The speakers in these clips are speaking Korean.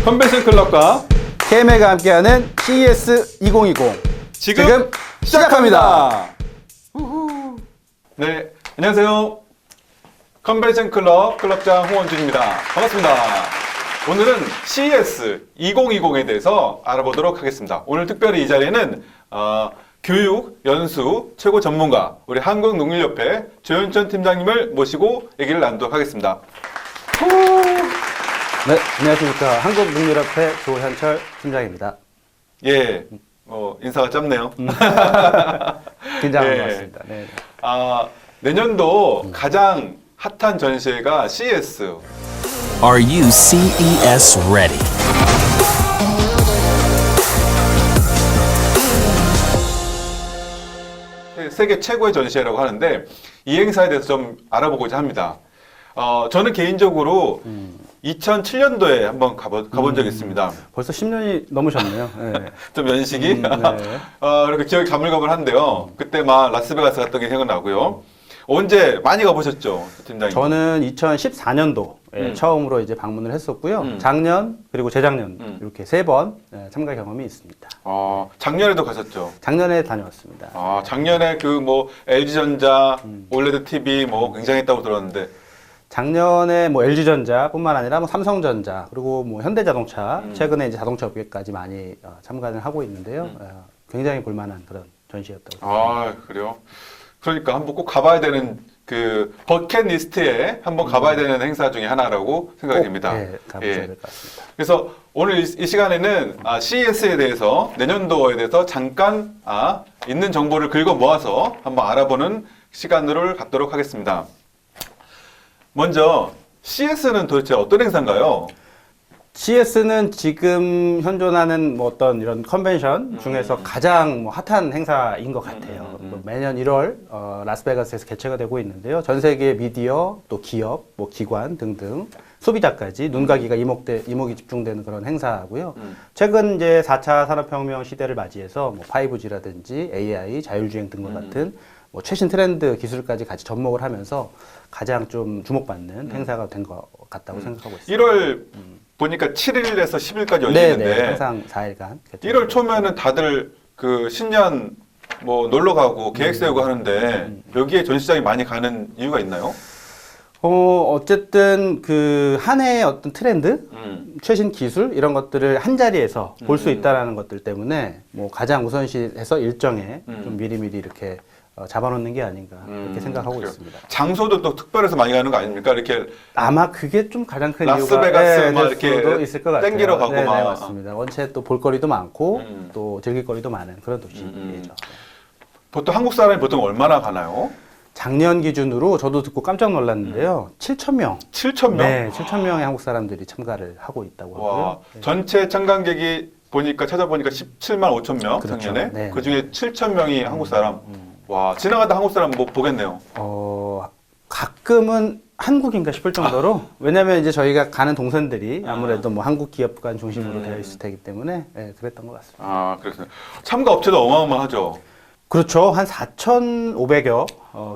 컨벤션 클럽과 KMA가 함께하는 CES 2020 지금 시작합니다. 네, 안녕하세요. 컨벤션 클럽 클럽장 홍원준입니다. 반갑습니다. 오늘은 CES 2020에 대해서 알아보도록 하겠습니다. 오늘 특별히 이 자리에는 교육, 연수, 최고 전문가 우리 한국농일협회 조현천 팀장님을 모시고 얘기를 나누도록 하겠습니다. 네, 안녕하십니까. 한국농일협회 조현철 팀장입니다. 예, 인사가 짧네요. 긴장한 예. 것 같습니다. 네. 내년도 가장 핫한 전시회가 CES. Are you CES ready? 세계 최고의 전시회라고 하는데 이 행사에 대해서 좀 알아보고자 합니다. 저는 개인적으로 2007년도에 한번 가본 적이 있습니다. 벌써 10년이 넘으셨네요. 네. 좀 연식이. 네. 그리고 기억이 가물가물한데요. 그때 막 라스베가스 갔던 게 생각나고요. 언제 많이 가보셨죠, 팀장님? 저는 2014년도에 처음으로 이제 방문을 했었고요. 작년 그리고 재작년 이렇게 3번 참가 경험이 있습니다. 작년에도 가셨죠? 작년에 다녀왔습니다. 작년에 그 뭐 LG전자, 올레드 TV 뭐 굉장했다고 들었는데. 작년에 뭐 LG전자뿐만 아니라 뭐 삼성전자 그리고 뭐 현대자동차 최근에 이제 자동차 업계까지 많이 참가를 하고 있는데요. 굉장히 볼만한 그런 전시였다고 생각합니다. 그래요? 그러니까 한번 꼭 가봐야 되는 그 버킷리스트에 한번 가봐야 되는 행사 중에 하나라고 생각이 됩니다. 네, 가보셔야 될 것 같습니다. 그래서 오늘 이 시간에는 CES에 대해서 내년도에 대해서 잠깐 있는 정보를 긁어 모아서 한번 알아보는 시간을 갖도록 하겠습니다. 먼저 CES는 도대체 어떤 행사인가요? CES는 지금 현존하는 뭐 어떤 이런 컨벤션 중에서 가장 뭐 핫한 행사인 것 같아요. 또 매년 1월 라스베가스에서 개최가 되고 있는데요. 전 세계 미디어, 또 기업, 뭐 기관 등등 소비자까지 눈과 귀가 이목이 집중되는 그런 행사고요. 최근 이제 4차 산업혁명 시대를 맞이해서 뭐 5G라든지 AI, 자율주행 등과 같은 뭐 최신 트렌드 기술까지 같이 접목을 하면서 가장 좀 주목받는 행사가 된 것 같다고 생각하고 있습니다. 1월 보니까 7일에서 10일까지 네, 열리는데 항상 4일간. 1월 초면은 다들 그 신년 뭐 놀러 가고 계획 세우고 하는데 여기에 전시장이 많이 가는 이유가 있나요? 어쨌든 그 한 해의 어떤 트렌드, 최신 기술 이런 것들을 한 자리에서 볼 수 있다라는 것들 때문에 뭐 가장 우선시해서 일정에 좀 미리미리 이렇게 잡아놓는 게 아닌가 그렇게 생각하고 그래요. 있습니다. 장소도 또 특별해서 많이 가는 거 아닙니까? 이렇게 아마 그게 좀 가장 큰 이유가 라스베가스 막 될 이렇게 수도 있을 것 같아요. 땡기러 가고 네, 막. 네, 맞습니다. 원체 또 볼거리도 많고 또 즐길거리도 많은 그런 도시죠. 보통 한국 사람이 보통 얼마나 가나요? 작년 기준으로 저도 듣고 깜짝 놀랐는데요. 7,000명. 7,000명? 네, 7,000명의 한국 사람들이 참가를 하고 있다고 와, 하고요. 네. 전체 참관객이 찾아보니까 17만 5천 명 그렇죠. 작년에 네. 그 중에 7,000명이 한국 사람. 와, 지나가다 한국 사람 뭐 보겠네요. 가끔은 한국인가 싶을 정도로 왜냐면 이제 저희가 가는 동선들이 아무래도 뭐 한국 기업간 중심으로 되어 있을 테기 때문에 그랬던 것 같습니다. 그렇군요. 참가 업체도 어마어마하죠. 그렇죠. 한 4,500여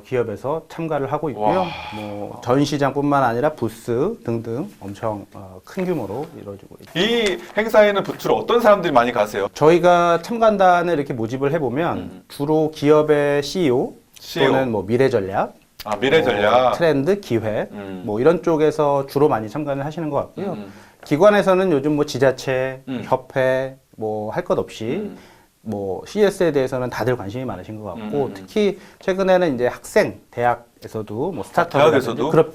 기업에서 참가를 하고 있고요. 와. 뭐 전시장뿐만 아니라 부스 등등 엄청 큰 규모로 이루어지고 있습니다. 이 행사에는 주로 어떤 사람들이 많이 가세요? 저희가 참관단을 이렇게 모집을 해보면 주로 기업의 CEO, 또는 뭐 미래 전략, 미래 전략. 트렌드, 기획 뭐 이런 쪽에서 주로 많이 참관을 하시는 것 같고요. 기관에서는 요즘 뭐 지자체, 협회 뭐 할 것 없이 뭐 CES에 대해서는 다들 관심이 많으신 것 같고 특히 최근에는 이제 학생 대학에서도 뭐 스타트업 대학에서도? 그럼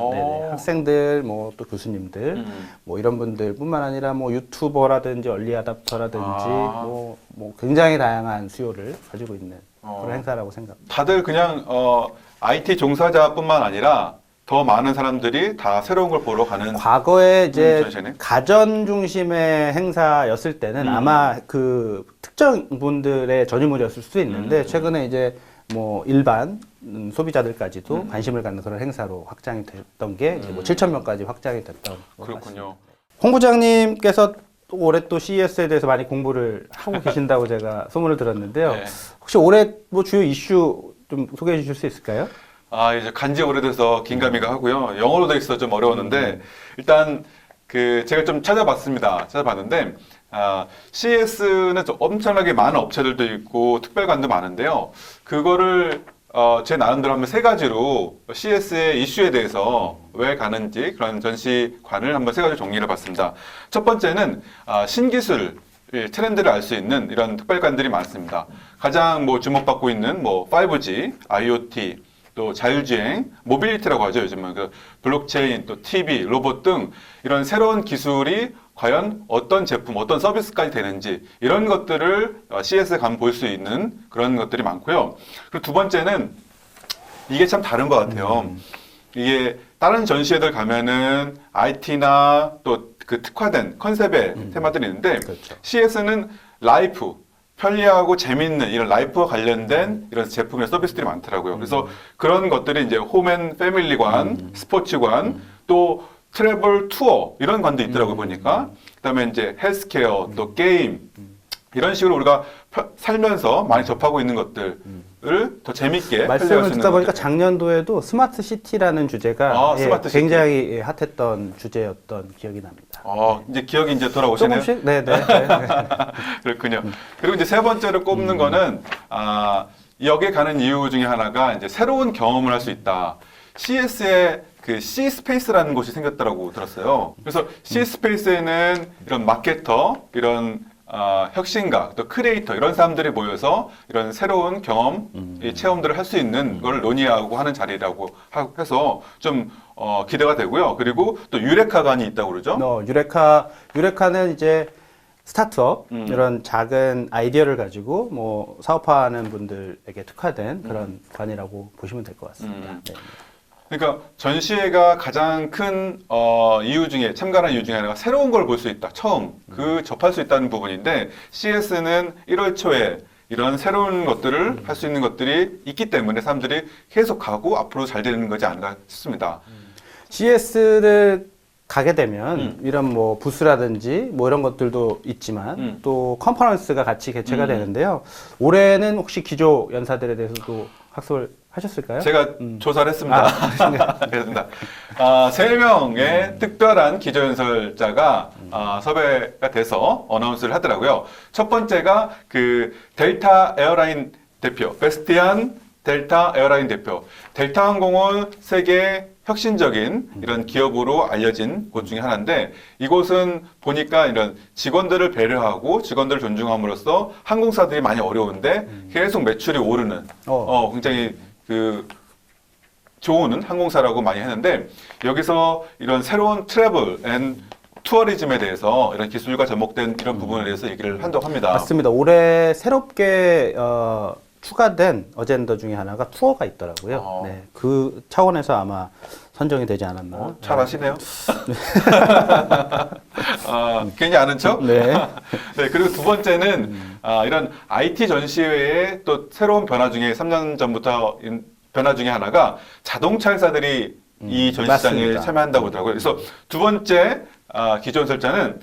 네네. 학생들 뭐 또 교수님들 뭐 이런 분들뿐만 아니라 뭐 유튜버라든지 얼리 아답터라든지 뭐 굉장히 다양한 수요를 가지고 있는 그런 행사라고 생각합니다. 다들 그냥 IT 종사자뿐만 아니라 더 많은 사람들이 다 새로운 걸 보러 가는. 과거에 이제 전시네. 가전 중심의 행사였을 때는 아마 그 특정 분들의 전유물이었을 수도 있는데 최근에 이제 뭐 일반 소비자들까지도 관심을 갖는 그런 행사로 확장이 됐던 게 이제 뭐 7,000명까지 확장이 됐던 것 같습니다. 그렇군요. 홍 부장님께서 또 올해 또 CES에 대해서 많이 공부를 하고 계신다고 제가 소문을 들었는데요. 네. 혹시 올해 뭐 주요 이슈 좀 소개해 주실 수 있을까요? 이제 간지 오래돼서 긴가미가 하고요. 영어로 돼 있어 좀 어려웠는데 일단 제가 좀 찾아봤는데 CES는 좀 엄청나게 많은 업체들도 있고 특별관도 많은데요. 그거를 제 나름대로 한번 세 가지로 CES의 이슈에 대해서 왜 가는지 그런 전시관을 한번 세 가지로 정리를 해봤습니다. 첫 번째는 신기술 트렌드를 알 수 있는 이런 특별관들이 많습니다. 가장 주목받고 있는 5G, IoT, 또 자율주행, 모빌리티라고 하죠. 요즘은 블록체인, 또 TV, 로봇 등 이런 새로운 기술이 과연 어떤 제품, 어떤 서비스까지 되는지 이런 것들을 CES에 가면 볼 수 있는 그런 것들이 많고요. 그리고 두 번째는 이게 참 다른 것 같아요. 이게 다른 전시회들 가면은 IT나 또 그 특화된 컨셉의 테마들이 있는데 그렇죠. CES는 라이프, 편리하고 재밌는 이런 라이프와 관련된 이런 제품이나 서비스들이 많더라고요. 그래서 그런 것들이 이제 홈앤 패밀리관, 스포츠관, 또 트래블 투어 이런 관도 있더라고요 보니까. 그다음에 이제 헬스케어, 또 게임 이런 식으로 우리가 살면서 많이 접하고 있는 것들을 더 재밌게 말씀을 편리할 수 있는 듣다 보니까 것들. 작년도에도 스마트 시티라는 주제가 스마트 시티. 굉장히 핫했던 주제였던 기억이 납니다. 이제 기억이 이제 돌아오시네요. 조금씩? 네네. 그렇군요. 그리고 이제 세 번째로 꼽는 거는 여기에 가는 이유 중에 하나가 이제 새로운 경험을 할 수 있다. CES에 그 C 스페이스라는 곳이 생겼다고 들었어요. 그래서 C 스페이스에는 이런 마케터, 이런 혁신가, 또 크리에이터 이런 사람들이 모여서 이런 새로운 경험, 이 체험들을 할 수 있는 걸 논의하고 하는 자리라고 해서 좀 기대가 되고요. 그리고 또 유레카관이 있다고 그러죠. 유레카는 이제 스타트업 이런 작은 아이디어를 가지고 사업화하는 분들에게 특화된 그런 관이라고 보시면 될 것 같습니다. 네. 그러니까 전시회가 가장 큰 이유 중에 참가하는 이유 중에 하나가 새로운 걸 볼 수 있다. 처음 접할 수 있다는 부분인데 CES는 1월 초에 이런 새로운 것들을 할 수 있는 것들이 있기 때문에 사람들이 계속 가고 앞으로 잘 되는 거지 않나 싶습니다. CES를 가게 되면 이런 부스라든지 이런 것들도 있지만 또 컨퍼런스가 같이 개최가 되는데요. 올해는 혹시 기조 연사들에 대해서도 학습을 하셨을까요? 제가 조사를 했습니다. 그렇습니다. 3명의 특별한 기조연설자가 섭외가 돼서 어나운스를 하더라고요. 첫 번째가 그 델타 에어라인 대표, 베스티안 델타 에어라인 대표. 델타 항공은 세계 혁신적인 이런 기업으로 알려진 곳 중에 하나인데 이곳은 보니까 이런 직원들을 배려하고 직원들을 존중함으로써 항공사들이 많이 어려운데 계속 매출이 오르는 굉장히 좋은 항공사라고 많이 했는데 여기서 이런 새로운 트래블 앤 투어리즘에 대해서 이런 기술과 접목된 이런 부분에 대해서 얘기를 한다고 합니다. 맞습니다. 올해 새롭게 추가된 어젠더 중에 하나가 투어가 있더라고요. 네, 그 차원에서 아마 선정이 되지 않았나. 잘 아시네요. 괜히 아는 척? 네. 네, 그리고 두 번째는 이런 IT 전시회의 또 새로운 변화 중에 3년 전부터 변화 중에 하나가 자동차 회사들이 이 전시장에 맞습니다. 참여한다고 하더라고요. 그래서 두 번째 기조연설자는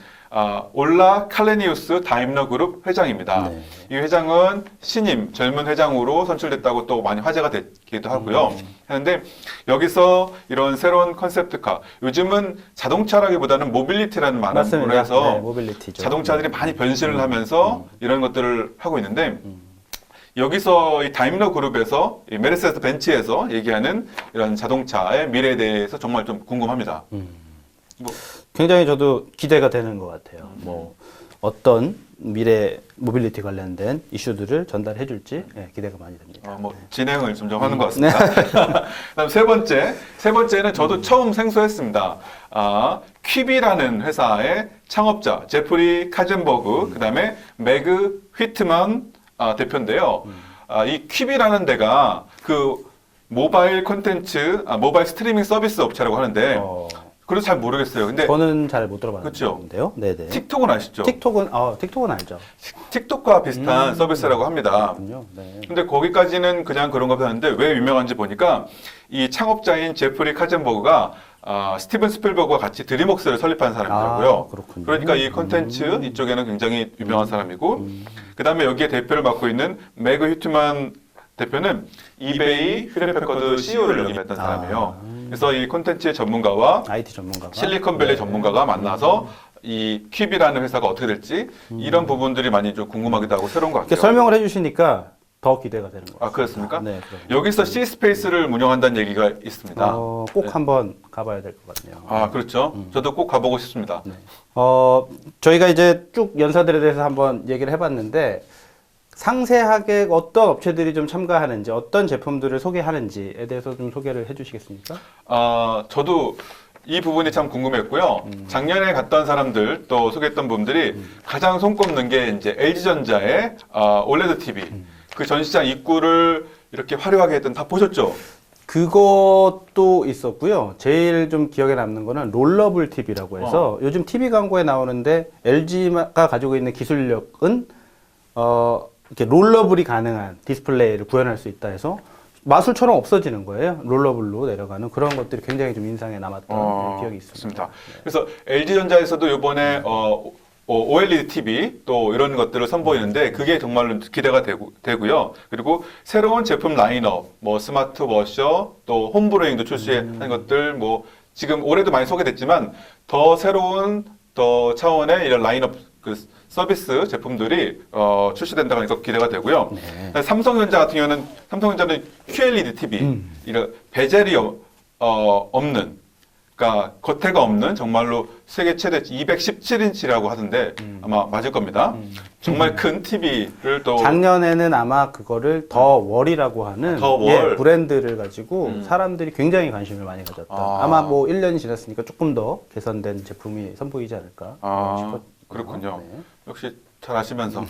올라 칼레니우스 다임러 그룹 회장입니다. 네. 이 회장은 신임 젊은 회장으로 선출됐다고 또 많이 화제가 되기도 하고요. 그런데 여기서 이런 새로운 컨셉트카, 요즘은 자동차라기보다는 모빌리티라는 말로 맞습니다. 해서 네, 모빌리티죠. 자동차들이 많이 변신을 하면서 이런 것들을 하고 있는데 여기서 이 다임러 그룹에서 이 메르세데스 벤츠에서 얘기하는 이런 자동차의 미래에 대해서 정말 좀 궁금합니다. 굉장히 저도 기대가 되는 것 같아요. 어떤 미래 모빌리티 관련된 이슈들을 전달해 줄지 기대가 많이 됩니다. 진행을 점점 하는 것 같습니다. 그다음 세 번째는 저도 처음 생소했습니다. 퀴비라는 회사의 창업자 제프리 카젠버그, 그다음에 매그 휘트만 대표인데요. 이 퀴비라는 데가 그 모바일 콘텐츠, 모바일 스트리밍 서비스 업체라고 하는데 그래서 잘 모르겠어요. 근데 저는 잘 못 들어봤는데요. 네네. 틱톡은 아시죠? 틱톡은 알죠. 틱톡과 비슷한 서비스라고 합니다. 그렇군요. 네. 근데 거기까지는 그냥 그런 거 하는데 왜 유명한지 보니까 이 창업자인 제프리 카젠버그가 스티븐 스필버그와 같이 드림웍스를 설립한 사람이더라고요. 그렇군요. 그러니까 이 콘텐츠 이쪽에는 굉장히 유명한 사람이고 그 다음에 여기에 대표를 맡고 있는 매그 휴트만 대표는 이베이, 휴대패커드 CEO를 역임했던 사람이에요. 그래서 이 콘텐츠 전문가와 IT 전문가가 실리콘밸리 전문가가 만나서 이 퀴비라는 회사가 어떻게 될지 이런 부분들이 많이 좀 궁금하기도 하고 새로운 것 이렇게 같아요. 설명을 해주시니까 더 기대가 되는 것 같아요. 아, 그렇습니까? 네, 그럼요. 여기서 C-스페이스를 운영한다는 얘기가 있습니다. 꼭 한번 가봐야 될 것 같네요. 아, 그렇죠. 저도 꼭 가보고 싶습니다. 네. 저희가 이제 쭉 연사들에 대해서 한번 얘기를 해봤는데 상세하게 어떤 업체들이 좀 참가하는지, 어떤 제품들을 소개하는지에 대해서 좀 소개를 해주시겠습니까? 저도 이 부분이 참 궁금했고요. 작년에 갔던 사람들 또 소개했던 분들이 가장 손꼽는 게 이제 LG전자의 OLED TV. 그 전시장 입구를 이렇게 화려하게 했던 다 보셨죠? 그것도 있었고요. 제일 좀 기억에 남는 거는 롤러블 TV라고 해서 요즘 TV 광고에 나오는데 LG가 가지고 있는 기술력은 이렇게 롤러블이 가능한 디스플레이를 구현할 수 있다 해서 마술처럼 없어지는 거예요. 롤러블로 내려가는 그런 것들이 굉장히 좀 인상에 남았던 기억이 있습니다. 그래서 LG전자에서도 이번에 OLED TV 또 이런 것들을 선보이는데 그게 정말로 기대가 되고요. 그리고 새로운 제품 라인업, 뭐 스마트워셔, 또 홈브로잉도 출시하는 것들, 뭐 지금 올해도 많이 소개됐지만 더 새로운 더 차원의 이런 라인업 그 서비스 제품들이 출시된다고 하니까 기대가 되고요. 네. 삼성전자 같은 경우는 삼성전자는 QLED TV 이런 베젤이 없는 그러니까 겉에가 없는 정말로 세계 최대 217인치라고 하던데 아마 맞을 겁니다. 정말 큰 TV를 또 작년에는 아마 그거를 더 월이라고 하는 더 월. 브랜드를 가지고 사람들이 굉장히 관심을 많이 가졌다. 아마 뭐 1년이 지났으니까 조금 더 개선된 제품이 선보이지 않을까 싶었어요. 그렇군요. 네. 역시 잘 아시면서.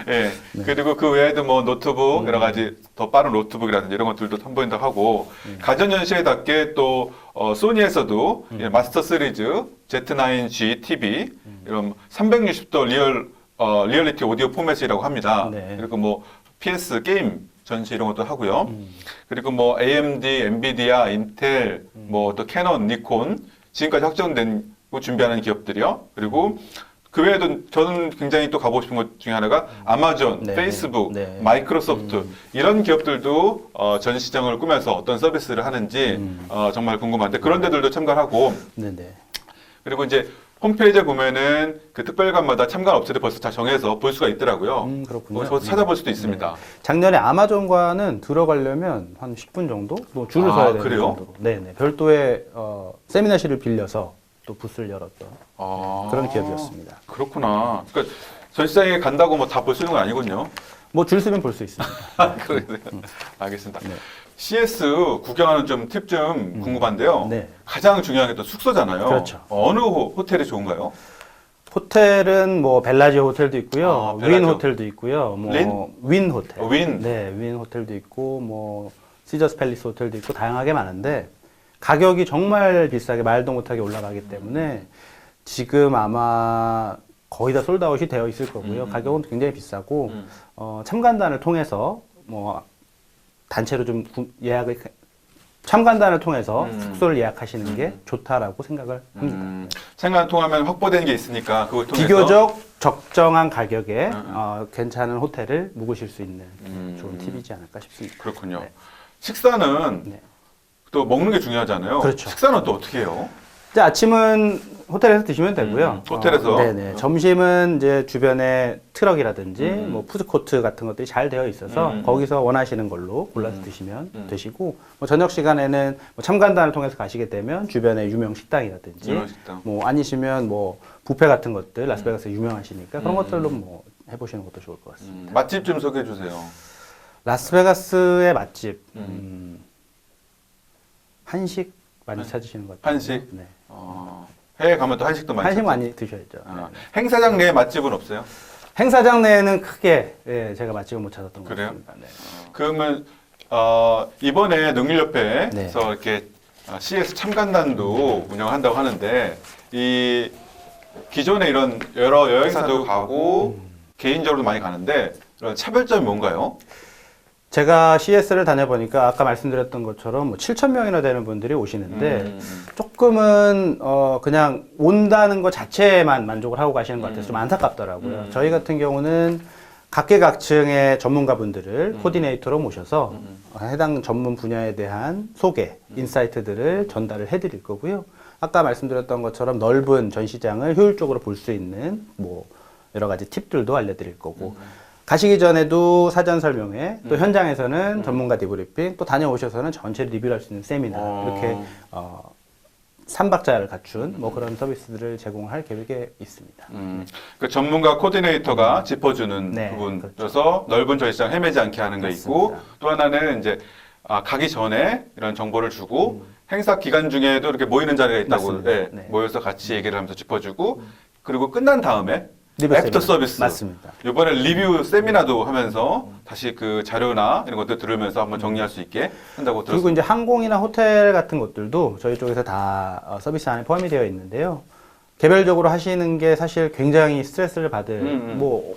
예. 그리고 그 외에도 뭐 노트북, 여러 가지 더 빠른 노트북이라든지 이런 것들도 선보인다고 하고, 가전연시회답게 또, 소니에서도 예, 마스터 시리즈 Z9G TV, 이런 360도 리얼리티 오디오 포맷이라고 합니다. 네. 그리고 뭐 PS 게임 전시 이런 것도 하고요. 그리고 뭐 AMD, 엔비디아, 인텔, 뭐 또 캐논, 니콘, 지금까지 확정된 거 준비하는 기업들이요. 그리고 그 외에도 저는 굉장히 또 가보고 싶은 것 중에 하나가 아마존, 네. 페이스북, 네. 마이크로소프트 이런 기업들도 전 시장을 꾸면서 어떤 서비스를 하는지 정말 궁금한데 그런 데들도 참가를 하고 네네. 그리고 이제 홈페이지에 보면은 그 특별관마다 참가 업체들 벌써 다 정해서 볼 수가 있더라고요. 그렇군요. 거기서 찾아볼 수도 있습니다. 작년에 아마존과는 들어가려면 한 10분 정도 뭐 줄을 서야 되는 그래요? 정도로. 네네. 별도의 세미나실을 빌려서 또 부스를 열었던 그런 기업이었습니다. 그렇구나. 그러니까 전시장에 간다고 뭐 다 볼 수 있는 건 아니군요. 뭐 줄 서면 볼 수 있습니다. 그러세요. 알겠습니다. 네. CS 구경하는 좀 팁 좀 궁금한데요. 네. 가장 중요한 게 또 숙소잖아요. 그렇죠. 어느 호텔이 좋은가요? 호텔은 뭐 벨라지오 호텔도 있고요, 윈 벨라지오. 호텔도 있고요, 뭐 린? 윈 호텔, 윈. 네, 윈 호텔도 있고 뭐 시저스 팰리스 호텔도 있고 다양하게 많은데 가격이 정말 비싸게 말도 못하게 올라가기 때문에 지금 아마 거의 다 솔드아웃이 되어 있을 거고요. 가격은 굉장히 비싸고 참관단을 통해서 뭐 단체로 좀 예약을 참관단을 통해서 숙소를 예약하시는 게 좋다라고 생각을 합니다. 참관 통하면 확보된 게 있으니까 그걸 통해서 비교적 적정한 가격에 괜찮은 호텔을 묵으실 수 있는 좋은 팁이지 않을까 싶습니다. 그렇군요. 네. 식사는 네. 또 먹는 게 중요하잖아요. 그렇죠. 식사는 또 어떻게 해요? 이제 아침은 호텔에서 드시면 되고요. 호텔에서? 네네. 점심은 이제 주변에 트럭이라든지 뭐 푸드코트 같은 것들이 잘 되어 있어서 거기서 원하시는 걸로 골라서 드시면 되시고 뭐 저녁 시간에는 뭐 참관단을 통해서 가시게 되면 주변에 유명 식당이라든지 유명 식당. 뭐 아니시면 뭐 뷔페 같은 것들 라스베가스 유명하시니까 그런 것들로 뭐 해보시는 것도 좋을 것 같습니다. 맛집 좀 소개해 주세요. 라스베가스의 맛집 한식 많이 찾으시는 것 같아요. 한식? 네. 해외 가면 또 한식도 많이 한식 찾죠? 많이 드셔야죠. 행사장 내에 맛집은 없어요? 행사장 내에는 크게 제가 맛집을 못 찾았던 것 그래요? 같습니다. 네. 그러면 이번에 능률협회에서 네. 이렇게 CS 참관단도 운영한다고 하는데 이 기존에 이런 여러 여행사도 가고 개인적으로도 많이 가는데 이런 차별점이 뭔가요? 제가 CS를 다녀보니까 아까 말씀드렸던 것처럼 뭐 7,000명이나 되는 분들이 오시는데 조금은 그냥 온다는 것 자체에만 만족을 하고 가시는 것 같아서 좀 안타깝더라고요. 저희 같은 경우는 각계각층의 전문가분들을 코디네이터로 모셔서 해당 전문 분야에 대한 소개, 인사이트들을 전달을 해드릴 거고요. 아까 말씀드렸던 것처럼 넓은 전시장을 효율적으로 볼 수 있는 뭐 여러 가지 팁들도 알려드릴 거고 가시기 전에도 사전 설명회, 또 현장에서는 전문가 디브리핑, 또 다녀오셔서는 전체 리뷰를 할 수 있는 세미나 이렇게 3박자를 갖춘 뭐 그런 서비스들을 제공할 계획에 있습니다. 그 전문가 코디네이터가 짚어주는 네, 부분에서 넓은 전시장 헤매지 않게 하는 게 있고, 또 하나는 이제 가기 전에 이런 정보를 주고 행사 기간 중에도 이렇게 모이는 자리가 있다고 맞습니다. 네, 네. 모여서 같이 얘기를 하면서 짚어주고, 그리고 끝난 다음에 리뷰 애프터 세미나. 서비스. 맞습니다. 이번에 리뷰 세미나도 하면서 다시 그 자료나 이런 것들 들으면서 한번 정리할 수 있게 한다고 그리고 들었습니다. 이제 항공이나 호텔 같은 것들도 저희 쪽에서 다 서비스 안에 포함이 되어 있는데요. 개별적으로 하시는 게 사실 굉장히 스트레스를 받을 뭐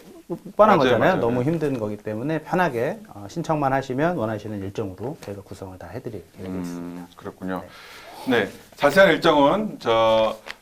뻔한 맞아요, 거잖아요. 맞아요. 너무 힘든 거기 때문에 편하게 신청만 하시면 원하시는 일정으로 저희가 구성을 다 해드릴 계획이 있습니다. 그렇군요. 네, 자세한 일정은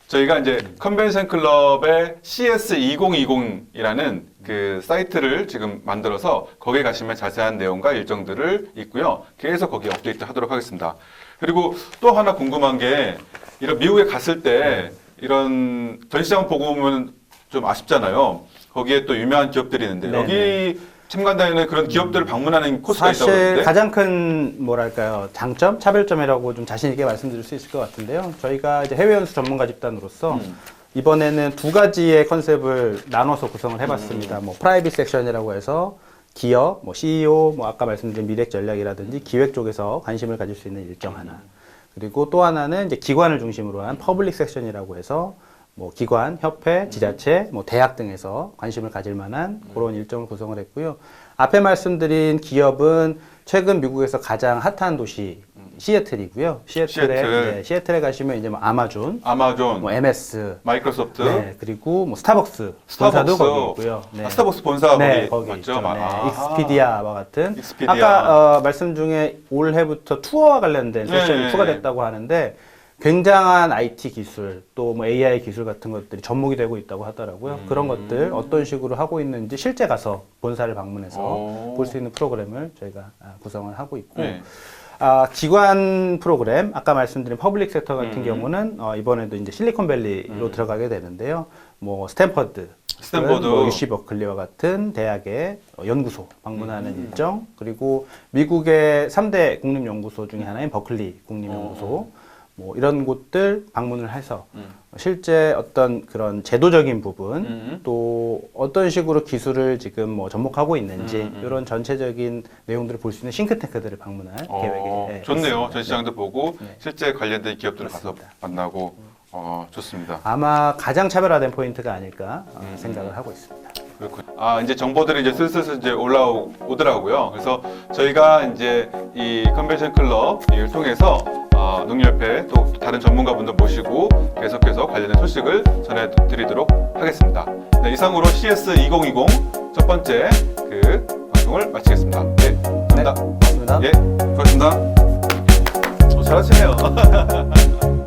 저희가 이제 컨벤션 클럽의 CS2020이라는 그 사이트를 지금 만들어서 거기에 가시면 자세한 내용과 일정들을 있고요. 계속 거기에 업데이트 하도록 하겠습니다. 그리고 또 하나 궁금한 게 이런 미국에 갔을 때 이런 전시장 보고 오면 좀 아쉽잖아요. 거기에 또 유명한 기업들이 있는데 네네. 여기 참관단에는 그런 기업들을 방문하는 코스가 있다고 사실 그러는데 가장 큰 뭐랄까요 장점, 차별점이라고 좀 자신 있게 말씀드릴 수 있을 것 같은데요. 저희가 이제 해외 연수 전문가 집단으로서 이번에는 두 가지의 컨셉을 나눠서 구성을 해봤습니다. 뭐 프라이빗 섹션이라고 해서 기업, 뭐 CEO, 뭐 아까 말씀드린 미래 전략이라든지 기획 쪽에서 관심을 가질 수 있는 일정 하나. 그리고 또 하나는 이제 기관을 중심으로 한 퍼블릭 섹션이라고 해서 뭐 기관, 협회, 지자체, 뭐 대학 등에서 관심을 가질 만한 그런 일정을 구성을 했고요. 앞에 말씀드린 기업은 최근 미국에서 가장 핫한 도시 시애틀이고요. 시애틀에 가시면 이제 뭐 아마존, 뭐 MS, 마이크로소프트, 네, 그리고 뭐 스타벅스 본사도 거기 있고요. 네. 스타벅스 본사 네, 거기 거기 맞죠? 있죠. 네. 아. 익스피디아와 같은 익스피디아. 아까 말씀 중에 올해부터 투어와 관련된 세션이 네. 추가됐다고 하는데 굉장한 IT 기술 또 뭐 AI 기술 같은 것들이 접목이 되고 있다고 하더라고요. 그런 것들 어떤 식으로 하고 있는지 실제 가서 본사를 방문해서 볼 수 있는 프로그램을 저희가 구성을 하고 있고 네. 기관 프로그램 아까 말씀드린 퍼블릭 섹터 같은 경우는 이번에도 이제 실리콘밸리로 들어가게 되는데요. 뭐 스탠퍼드, 뭐 UC 버클리와 같은 대학의 연구소 방문하는 일정, 그리고 미국의 3대 국립연구소 중에 하나인 버클리 국립연구소 뭐 이런 곳들 방문을 해서 실제 어떤 그런 제도적인 부분 또 어떤 식으로 기술을 지금 뭐 접목하고 있는지 이런 전체적인 내용들을 볼 수 있는 싱크탱크들을 방문할 계획에 좋네요. 있습니다. 전시장도 보고 네. 실제 관련된 기업들을 가서 맞습니다. 만나고 좋습니다. 아마 가장 차별화된 포인트가 아닐까 생각을 하고 있습니다. 그렇군요. 이제 정보들이 이제 슬슬 이제 올라오더라고요. 그래서 저희가 이제 이 컨벤션 클럽 을 통해서 농협회 또 다른 전문가분들 모시고 계속해서 관련된 소식을 전해드리도록 하겠습니다. 네, 이상으로 CS2020 첫 번째 그 방송을 마치겠습니다. 네, 감사합니다. 네, 고맙습니다. 예, 고맙습니다. 잘하시네요.